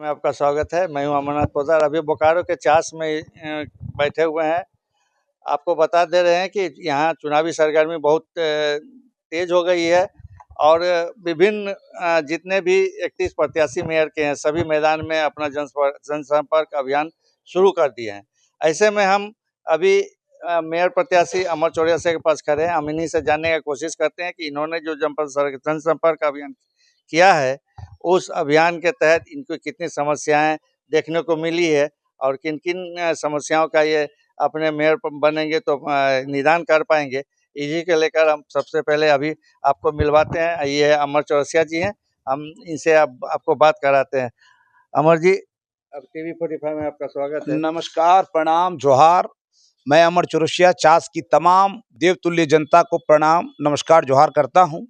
में आपका स्वागत है। मैं हूं अमरनाथ पोद्दार। अभी बोकारो के चास में बैठे हुए हैं। आपको बता दे रहे हैं कि यहाँ चुनावी सरगर्मी बहुत तेज हो गई है और विभिन्न जितने भी 31 प्रत्याशी मेयर के हैं, सभी मैदान में अपना जनसंपर्क अभियान शुरू कर दिए हैं। ऐसे में हम अभी मेयर प्रत्याशी अमर चौरसिया के पास खड़े हैं। हम इन्हीं से जानने की कोशिश करते हैं कि इन्होंने जो जनसंपर्क अभियान किया है, उस अभियान के तहत इनको कितनी समस्याएं देखने को मिली है और किन-किन समस्याओं का ये अपने मेयर बनेंगे तो निदान कर पाएंगे। इसी के लेकर हम सबसे पहले अभी आपको मिलवाते हैं। ये अमर चौरसिया जी हैं, हम इनसे आपको बात कराते हैं। अमर जी, अब टीवी 45 में आपका स्वागत है। नमस्कार, प्रणाम, जोहार। मैं अमर चौरसिया चास की तमाम देवतुल्य जनता को प्रणाम, नमस्कार, जोहार करता हूं।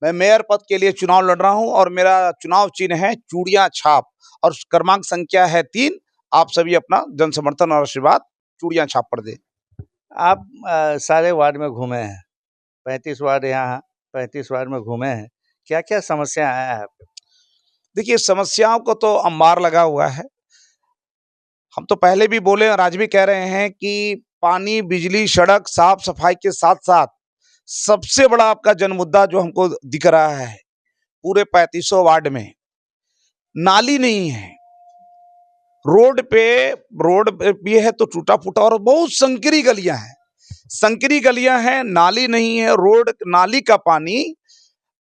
मैं मेयर पद के लिए चुनाव लड़ रहा हूं और मेरा चुनाव चिन्ह है चूड़ियां छाप और क्रमांक संख्या है 3। आप सभी अपना जन समर्थन और आशीर्वाद चूड़ियां छाप पर दें। आप सारे वार्ड में घूमे हैं, 35 वार्ड यहाँ 35 वार्ड में घूमे हैं। क्या-क्या समस्या है आपको? देखिए, समस्याओं को तो अंबार लगा हुआ है। हम तो पहले भी बोले और आज भी कह रहे हैं कि पानी, बिजली, सड़क, साफ सफाई के साथ साथ सबसे बड़ा आपका जन मुद्दा जो हमको दिख रहा है पूरे 35 वार्ड में, नाली नहीं है। रोड पे भी है तो टूटा फूटा और बहुत संकरी गलियां हैं, नाली नहीं है। रोड नाली का पानी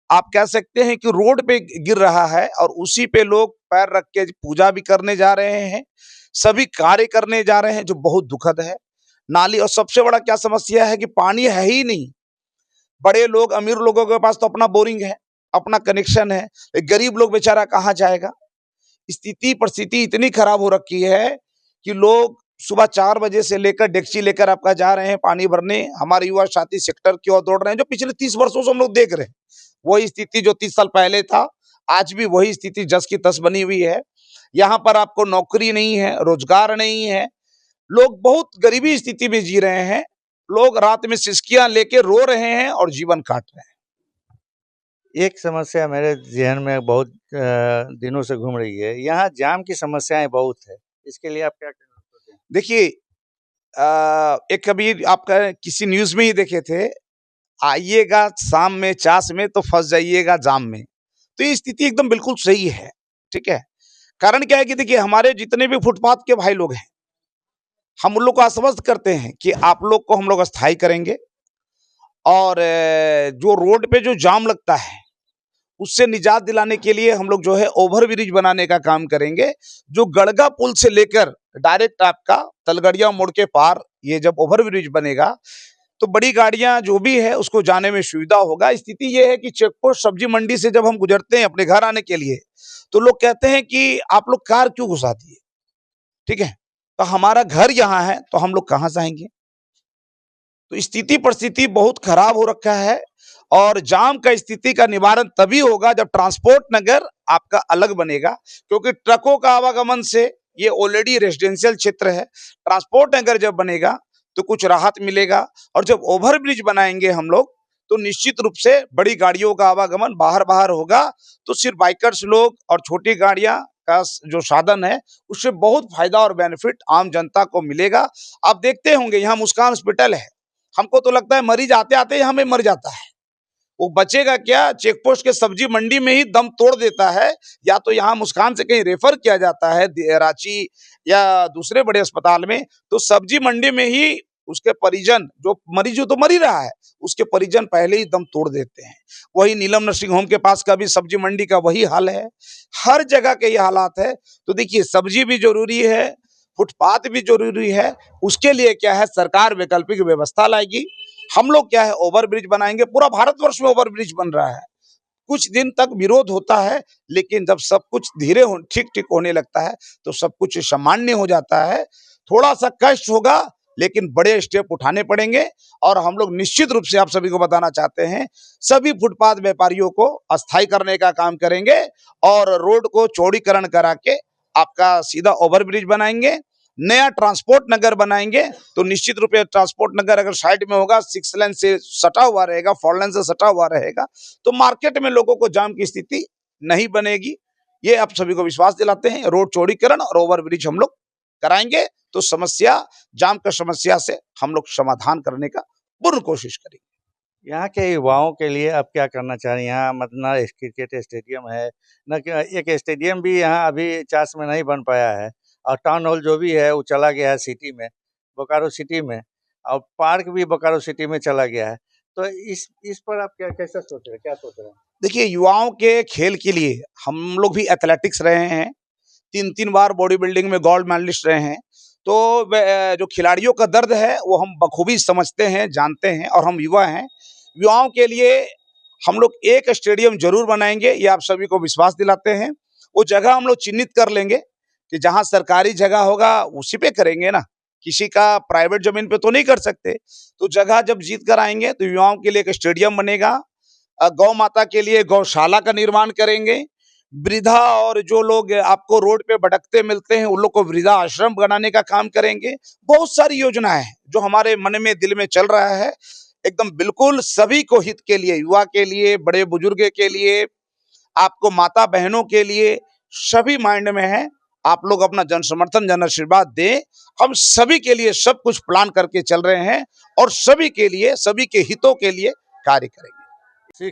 आप कह सकते हैं कि रोड पे गिर रहा है और उसी पे लोग पैर रख के पूजा भी करने जा रहे हैं, सभी कार्य करने जा रहे हैं, जो बहुत दुखद है। नाली और सबसे बड़ा क्या समस्या है कि पानी है ही नहीं। बड़े लोग, अमीर लोगों के पास तो अपना बोरिंग है, अपना कनेक्शन है, गरीब लोग बेचारा कहाँ जाएगा। स्थिति परिस्थिति इतनी खराब हो रखी है कि लोग सुबह 4 बजे से लेकर डेक्ची लेकर आपका जा रहे हैं पानी भरने। हमारे युवा साथी सेक्टर की ओर दौड़ रहे हैं, जो पिछले 30 वर्षों से हम लोग देख रहे हैं। वही स्थिति जो 30 साल पहले था, आज भी वही स्थिति जस की तस बनी हुई है। यहाँ पर आपको नौकरी नहीं है, रोजगार नहीं है, लोग बहुत गरीबी स्थिति में जी रहे हैं। लोग रात में सिसकियां लेके रो रहे हैं और जीवन काट रहे हैं। एक समस्या मेरे ज़हन में बहुत दिनों से घूम रही है। यहाँ जाम की समस्याएं बहुत है, इसके लिए आप क्या कहना चाहते हैं? देखिए, एक कभी आपका किसी न्यूज में ही देखे थे, आइएगा शाम में चास में तो फंस जाइएगा जाम में। तो ये स्थिति एकदम बिल्कुल सही है, ठीक है। कारण क्या है कि देखिए, हमारे जितने भी फुटपाथ के भाई लोग हैं, हम उन लोग को आश्वस्त करते हैं कि आप लोग को हम लोग अस्थायी करेंगे और जो रोड पे जो जाम लगता है उससे निजात दिलाने के लिए हम लोग जो है ओवर ब्रिज बनाने का काम करेंगे। जो गड़गा पुल से लेकर डायरेक्ट आपका तलगड़िया मोड़ के पार ये जब ओवर ब्रिज बनेगा तो बड़ी गाड़ियां जो भी है उसको जाने में सुविधा होगा। स्थिति ये है कि चेक पोस्ट सब्जी मंडी से जब हम गुजरते हैं अपने घर आने के लिए, तो लोग कहते हैं कि आप लोग कार क्यों घुसा दिए, ठीक है। तो हमारा घर यहाँ है तो हम लोग कहाँ से आएंगे। तो स्थिति परिस्थिति बहुत खराब हो रखा है और जाम का स्थिति का निवारण तभी होगा जब ट्रांसपोर्ट नगर आपका अलग बनेगा, क्योंकि ट्रकों का आवागमन से ये ऑलरेडी रेजिडेंशियल क्षेत्र है। ट्रांसपोर्ट नगर जब बनेगा तो कुछ राहत मिलेगा और जब ओवर ब्रिज बनाएंगे हम लोग तो निश्चित रूप से बड़ी गाड़ियों का आवागमन बाहर होगा। तो सिर्फ बाइकर्स लोग और छोटी गाड़ियां का जो साधन है उससे बहुत फायदा और बेनिफिट आम जनता को मिलेगा। आप देखते होंगे यहाँ मुस्कान हॉस्पिटल है, हमको तो लगता है मरीज आते आते हमें मर जाता है, वो बचेगा क्या। चेक पोस्ट के सब्जी मंडी में ही दम तोड़ देता है, या तो यहाँ मुस्कान से कहीं रेफर किया जाता है रांची या दूसरे बड़े अस्पताल में, तो सब्जी मंडी में ही उसके परिजन, जो मरीज तो मर ही रहा है, उसके परिजन पहले ही दम तोड़ देते हैं। वही नीलम नर्सिंग होम के पास का भी सब्जी मंडी का वही हाल है, हर जगह के ये हालात है। तो देखिए, सब्जी भी जरूरी है, फुटपाथ भी जरूरी है। उसके लिए क्या है, सरकार वैकल्पिक व्यवस्था लाएगी। हम लोग क्या है, ओवर ब्रिज बनाएंगे। पूरा भारतवर्ष में ओवर ब्रिज बन रहा है। कुछ दिन तक विरोध होता है, लेकिन जब सब कुछ धीरे ठीक होने लगता है तो सब कुछ सामान्य हो जाता है। थोड़ा सा कष्ट होगा लेकिन बड़े स्टेप उठाने पड़ेंगे और हम लोग निश्चित रूप से आप सभी को बताना चाहते हैं, सभी फुटपाथ व्यापारियों को अस्थायी करने का काम करेंगे और रोड को चौड़ीकरण करा के आपका सीधा ओवर ब्रिज बनाएंगे। नया ट्रांसपोर्ट नगर बनाएंगे तो निश्चित रूप से ट्रांसपोर्ट नगर अगर साइड में होगा, 6 लेन से सटा हुआ रहेगा, 4 लेन से सटा हुआ रहेगा, तो मार्केट में लोगों को जाम की स्थिति नहीं बनेगी। ये आप सभी को विश्वास दिलाते हैं। रोड चौड़ीकरण और ओवरब्रिज हम लोग कराएंगे तो समस्या, जाम का समस्या से हम लोग समाधान करने का पूर्ण कोशिश करेंगे। यहाँ के युवाओं के लिए आप क्या करना चाह रहे हैं? यहाँ मतलब क्रिकेट स्टेडियम है, न कि एक स्टेडियम भी यहाँ अभी चास में नहीं बन पाया है, और टाउन हॉल जो भी है वो चला गया है सिटी में, बोकारो सिटी में, और पार्क भी बोकारो सिटी में चला गया है। तो इस पर आप कैसा सोच रहे हैं, क्या सोच रहे हैं? देखिए, युवाओं के खेल के लिए हम लोग भी एथलेटिक्स रहे हैं, 3-3 बार बॉडी बिल्डिंग में गोल्ड मेडलिस्ट रहे हैं। तो जो खिलाड़ियों का दर्द है वो हम बखूबी समझते हैं, जानते हैं, और हम युवा हैं। युवाओं के लिए हम लोग एक स्टेडियम जरूर बनाएंगे, ये आप सभी को विश्वास दिलाते हैं। वो जगह हम लोग चिन्हित कर लेंगे कि जहां सरकारी जगह होगा उसी पे करेंगे ना, किसी का प्राइवेट जमीन पे तो नहीं कर सकते। तो जगह जब जीत कर आएंगे तो युवाओं के लिए एक स्टेडियम बनेगा, गौ माता के लिए गौशाला का निर्माण करेंगे, वृद्धा और जो लोग आपको रोड पे भटकते मिलते हैं उन लोग को वृद्धा आश्रम बनाने का काम करेंगे। बहुत सारी योजनाएं हैं जो हमारे मन में, दिल में चल रहा है, एकदम बिल्कुल सभी को हित के लिए, युवा के लिए, बड़े बुजुर्ग के लिए, आपको माता बहनों के लिए, सभी माइंड में है। आप लोग अपना जन समर्थन, जन आशीर्वाद दें। हम सभी के लिए सब कुछ प्लान करके चल रहे हैं और सभी के लिए, सभी के हितों के लिए कार्य करेंगे।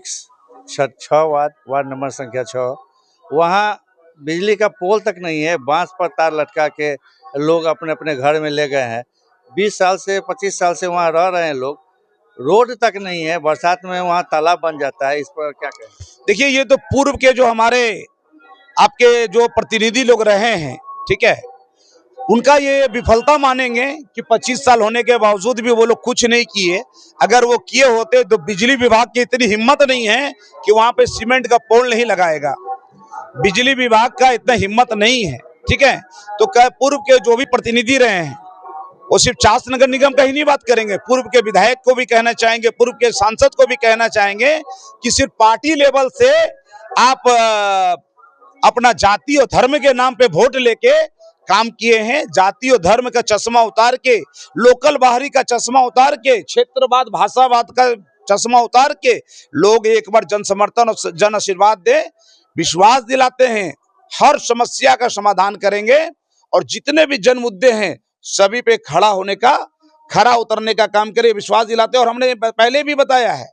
6 वार्ड नंबर संख्या 6, वहाँ बिजली का पोल तक नहीं है, बांस पर तार लटका के लोग अपने अपने घर में ले गए हैं। 20 साल से 25 साल से वहाँ रह रहे हैं लोग, रोड तक नहीं है, बरसात में वहाँ तालाब बन जाता है। इस पर क्या कहें? देखिए, ये तो पूर्व के जो हमारे आपके जो प्रतिनिधि लोग रहे हैं, ठीक है, उनका ये विफलता मानेंगे कि 25 साल होने के बावजूद भी वो लोग कुछ नहीं किए। अगर वो किए होते तो बिजली विभाग की इतनी हिम्मत नहीं है कि वहां पे सीमेंट का पोल नहीं लगाएगा। बिजली विभाग का इतना हिम्मत नहीं है, ठीक है। तो पूर्व के जो भी प्रतिनिधि रहे हैं वो सिर्फ चास नगर निगम का ही नहीं बात करेंगे, पूर्व के विधायक को भी कहना चाहेंगे, पूर्व के सांसद को भी कहना चाहेंगे कि सिर्फ पार्टी लेवल से आप अपना जाति और धर्म के नाम पे वोट लेके काम किए हैं। जाति और धर्म का चश्मा उतार के, लोकल बाहरी का चश्मा उतार के, क्षेत्रवाद, भाषावाद का चश्मा उतार के लोग एक बार जन समर्थन और जन आशीर्वाद दे, विश्वास दिलाते हैं हर समस्या का समाधान करेंगे और जितने भी जन मुद्दे हैं सभी पे खड़ा होने का, खरा उतरने का काम करें, विश्वास दिलाते हैं। और हमने पहले भी बताया है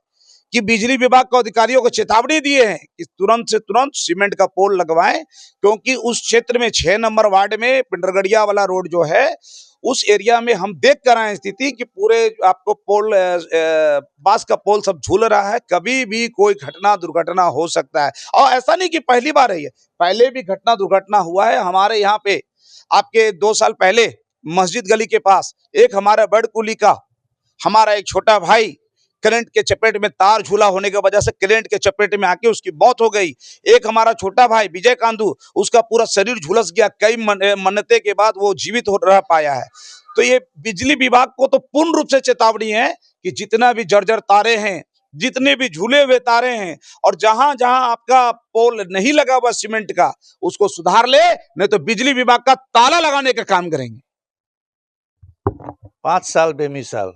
कि बिजली विभाग के अधिकारियों को चेतावनी दिए हैं कि तुरंत से तुरंत सीमेंट का पोल लगवाएं, क्योंकि उस क्षेत्र में 6 नंबर वार्ड में पिंडरगढ़िया वाला रोड जो है उस एरिया में हम देख कर आए स्थिति कि पूरे आपको पोल, बांस का पोल सब झूल रहा है। कभी भी कोई घटना दुर्घटना हो सकता है, और ऐसा नहीं कि पहली बार है, पहले भी घटना दुर्घटना हुआ है। हमारे यहाँ पे आपके 2 साल पहले मस्जिद गली के पास एक हमारा बड़कुली का हमारा एक छोटा भाई करंट के चपेट में, तार झूला होने की वजह से करंट के चपेट में आके उसकी मौत हो गई। एक हमारा छोटा भाई विजय कांदू, उसका पूरा शरीर झुलस गया, कई मन्नते के बाद वो जीवित हो रह पाया है। तो ये बिजली विभाग को तो पूर्ण रूप से चेतावनी है कि जितना भी जर्जर तारे हैं, जितने भी झूले हुए तारे हैं, और जहां जहां आपका पोल नहीं लगा हुआ सीमेंट का, उसको सुधार ले, नहीं तो बिजली विभाग का ताला लगाने का काम करेंगे। 5 साल बेमिसाल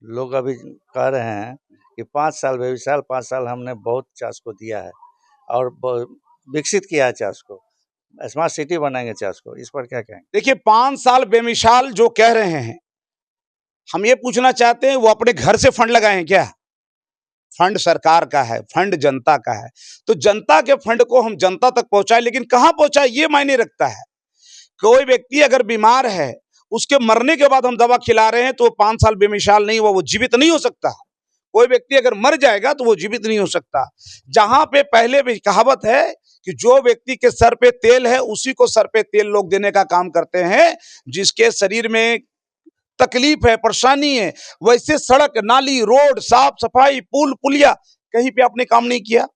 लोग अभी कह रहे हैं कि 5 साल बेमिसाल, 5 साल हमने बहुत चास को दिया है और विकसित किया है चास को, स्मार्ट सिटी बनाएंगे चास को। इस पर क्या कहेंगे? देखिए, 5 साल बेमिसाल जो कह रहे हैं, हम ये पूछना चाहते हैं वो अपने घर से फंड लगाए क्या? फंड सरकार का है, फंड जनता का है, तो जनता के फंड को हम जनता तक पहुंचाए, लेकिन कहां पहुंचाए ये मायने रखता है। कोई व्यक्ति अगर बीमार है, उसके मरने के बाद हम दवा खिला रहे हैं तो वो 5 साल बेमिसाल नहीं हुआ, वो जीवित नहीं हो सकता। कोई व्यक्ति अगर मर जाएगा तो वो जीवित नहीं हो सकता। जहां पे पहले भी कहावत है कि जो व्यक्ति के सर पे तेल है उसी को सर पे तेल लोग देने का काम करते हैं। जिसके शरीर में तकलीफ है, परेशानी है, वैसे सड़क, नाली, रोड, साफ सफाई, पुल पुलिया कहीं पे आपने काम नहीं किया।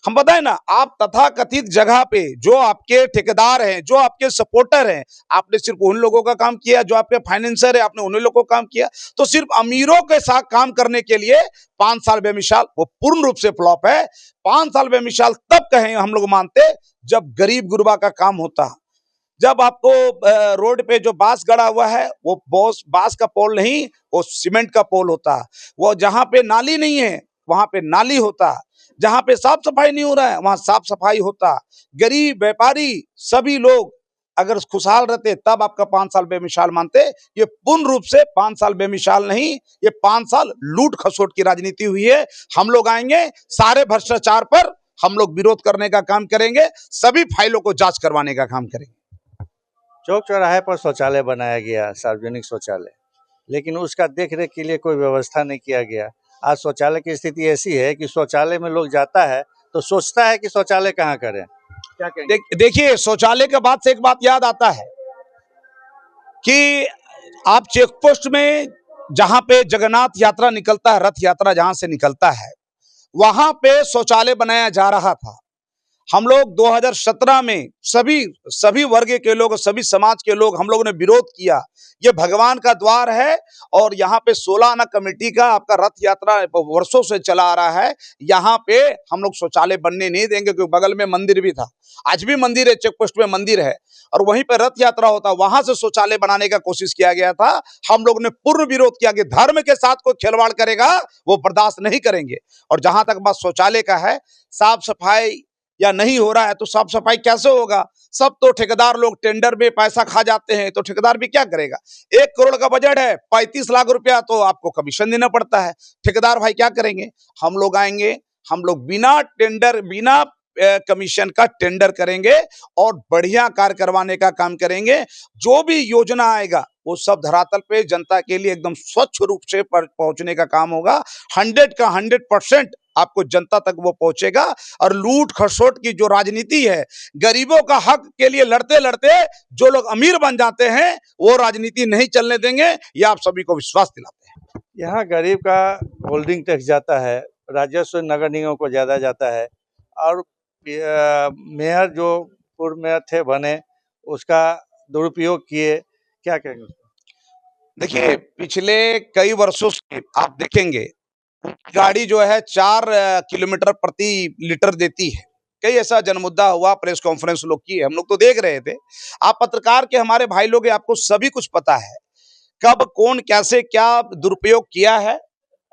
हम बताए ना, आप तथाकथित जगह पे जो आपके ठेकेदार हैं, जो आपके सपोर्टर हैं, आपने सिर्फ उन लोगों का काम किया, जो आपके फाइनेंसर है आपने उन्हीं लोगों का काम किया। तो सिर्फ अमीरों के साथ काम करने के लिए 5 साल बेमिसाल, वो पूर्ण रूप से फ्लॉप है। 5 साल बेमिसाल तब कहें हम लोग मानते जब गरीब गुरबा का काम होता। जब आपको रोड पे जो बांस गड़ा हुआ है वो बांस का पोल नहीं, वो सीमेंट का पोल होता। वो जहां पे नाली नहीं है वहां पे नाली होता। जहां पे साफ सफाई नहीं हो रहा है वहां साफ सफाई होता। गरीब व्यापारी सभी लोग अगर खुशहाल रहते तब आपका 5 साल बेमिसाल मानते। ये पूर्ण रूप से 5 साल बेमिसाल नहीं, ये 5 साल लूट खसोट की राजनीति हुई है। हम लोग आएंगे, सारे भ्रष्टाचार पर हम लोग विरोध करने का काम करेंगे, सभी फाइलों को जांच करवाने का काम करेंगे। चौक चौराहे पर शौचालय बनाया गया, सार्वजनिक शौचालय, लेकिन उसका देख रेख के लिए कोई व्यवस्था नहीं किया गया। आज शौचालय की स्थिति ऐसी है कि शौचालय में लोग जाता है तो सोचता है कि शौचालय कहाँ करें। क्या कहेंगे? देखिए, शौचालय के बाद से एक बात याद आता है कि आप चेक पोस्ट में जहां पे जगन्नाथ यात्रा निकलता है, रथ यात्रा जहां से निकलता है, वहां पे शौचालय बनाया जा रहा था। हम लोग 2017 में सभी वर्ग के लोग, सभी समाज के लोग हम लोगों ने विरोध किया। ये भगवान का द्वार है और यहाँ पे 16 आना कमेटी का आपका रथ यात्रा वर्षों से चला आ रहा है। यहाँ पे हम लोग शौचालय बनने नहीं देंगे, क्योंकि बगल में मंदिर भी था, आज भी मंदिर है, चेक पोस्ट में मंदिर है और वहीं पे रथ यात्रा होता, वहां से शौचालय बनाने का कोशिश किया गया था। हम लोग ने पूर्ण विरोध किया कि धर्म के साथ कोई खिलवाड़ करेगा वो बर्दाश्त नहीं करेंगे। और जहां तक बात शौचालय का है, साफ सफाई या नहीं हो रहा है तो साफ सफाई कैसे होगा? सब तो ठेकेदार लोग टेंडर में पैसा खा जाते हैं, तो ठेकेदार भी क्या करेगा? 1 करोड़ का बजट है, 35 लाख रुपया तो आपको कमीशन देना पड़ता है। ठेकेदार भाई क्या करेंगे? हम लोग आएंगे, हम लोग बिना टेंडर, बिना कमीशन का टेंडर करेंगे और बढ़िया कार्य करवाने का काम करेंगे। जो भी योजना आएगा वो सब धरातल पे जनता के लिए एकदम स्वच्छ रूप से पहुंचने का काम होगा। 100 का 100% आपको जनता तक वो पहुंचेगा। और लूट खसोट की जो राजनीति है, गरीबों का हक के लिए लड़ते लड़ते जो लोग अमीर बन जाते हैं, वो राजनीति नहीं चलने देंगे, ये आप सभी को विश्वास दिलाते हैं। यहाँ गरीब का होल्डिंग टैक्स जाता है, राजस्व नगर निगम को ज़्यादा जाता है और मेयर जो पूर्व मेयर थे बने, उसका दुरुपयोग किए। क्या कहेंगे? देखिए, पिछले कई वर्षों से आप देखेंगे गाड़ी जो है 4 किलोमीटर प्रति लीटर देती है। कई ऐसा जनमुद्दा हुआ, प्रेस कॉन्फ्रेंस लोग की, हम लोग तो देख रहे थे। आप पत्रकार के हमारे भाई लोग हैं, आपको सभी कुछ पता है कब कौन कैसे क्या दुरुपयोग किया है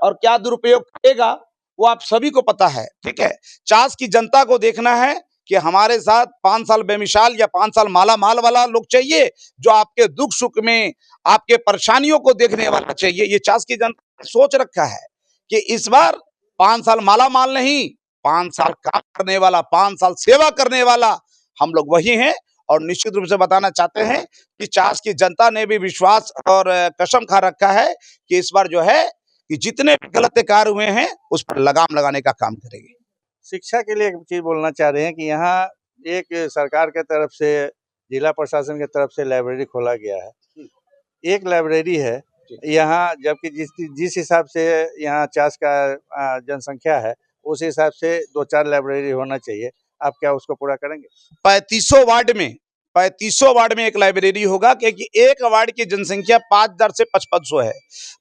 और क्या दुरुपयोग करेगा, वो आप सभी को पता है। ठीक है, चास की जनता को देखना है कि हमारे साथ 5 साल बेमिसाल या 5 साल माला माल वाला लोग चाहिए, जो आपके दुख सुख में आपके परेशानियों को देखने वाला चाहिए। ये चास की जनता ने सोच रखा है कि इस बार 5 साल माला माल नहीं, 5 साल काम करने वाला, 5 साल सेवा करने वाला हम लोग वही हैं। और निश्चित रूप से बताना चाहते हैं कि चास की जनता ने भी विश्वास और कसम खा रखा है कि इस बार जो है कि जितने भी गलत कार्य हुए हैं उस पर लगाम लगाने का काम करेगी। शिक्षा के लिए एक चीज़ बोलना चाह रहे हैं कि यहाँ एक सरकार के तरफ से, जिला प्रशासन की तरफ से लाइब्रेरी खोला गया है। एक लाइब्रेरी है यहाँ, जबकि जिस हिसाब से यहाँ चास का जनसंख्या है, उस हिसाब से 2-4 लाइब्रेरी होना चाहिए। आप क्या उसको पूरा करेंगे? 3500 वार्ड में एक लाइब्रेरी होगा, क्योंकि एक वार्ड की जनसंख्या 5000 से 5500 है।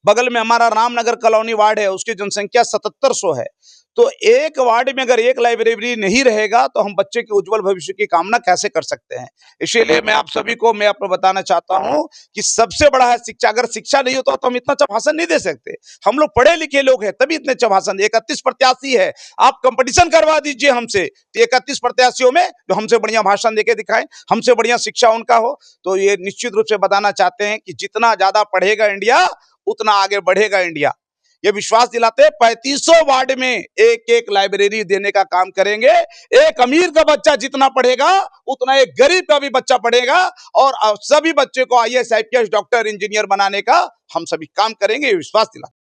बगल में हमारा रामनगर कॉलोनी वार्ड है, उसकी जनसंख्या 7700 है। तो एक वार्ड में अगर एक लाइब्रेरी नहीं रहेगा तो हम बच्चे के उज्जवल भविष्य की कामना कैसे कर सकते हैं? इसीलिए मैं आप सभी को मैं आपको बताना चाहता हूं कि सबसे बड़ा है शिक्षा। अगर शिक्षा नहीं होता तो हम इतना अच्छा भाषण नहीं दे सकते। हम लोग पढ़े लिखे लोग हैं तभी इतने अच्छा भाषण। 31 प्रत्याशी है, आप कंपटीशन करवा दीजिए हमसे, तो 31 प्रत्याशियों में जो हमसे बढ़िया भाषण देके दिखाएं, हमसे बढ़िया शिक्षा उनका हो, तो ये निश्चित रूप से बताना चाहते हैं कि जितना ज्यादा पढ़ेगा इंडिया उतना आगे बढ़ेगा इंडिया। ये विश्वास दिलाते हैं 3500 वार्ड में एक एक लाइब्रेरी देने का काम करेंगे। एक अमीर का बच्चा जितना पढ़ेगा उतना एक गरीब का भी बच्चा पढ़ेगा और सभी बच्चे को IAS IPS डॉक्टर इंजीनियर बनाने का हम सभी काम करेंगे, ये विश्वास दिलाते।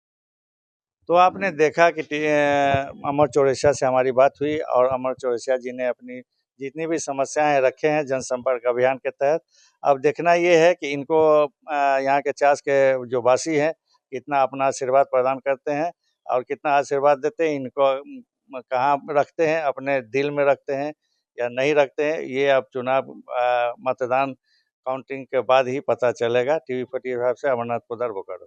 तो आपने देखा कि अमर चौरसिया से हमारी बात हुई और अमर चौरसिया जी ने अपनी जितनी भी समस्याएं रखे हैं जनसंपर्क अभियान के तहत। अब देखना ये है कि इनको यहाँ के चास के जो वासी हैं कितना अपना आशीर्वाद प्रदान करते हैं और कितना आशीर्वाद देते हैं, इनको कहाँ रखते हैं, अपने दिल में रखते हैं या नहीं रखते हैं, ये अब चुनाव मतदान काउंटिंग के बाद ही पता चलेगा। TV 45 से अमरनाथ पोद्दार, बोकारो।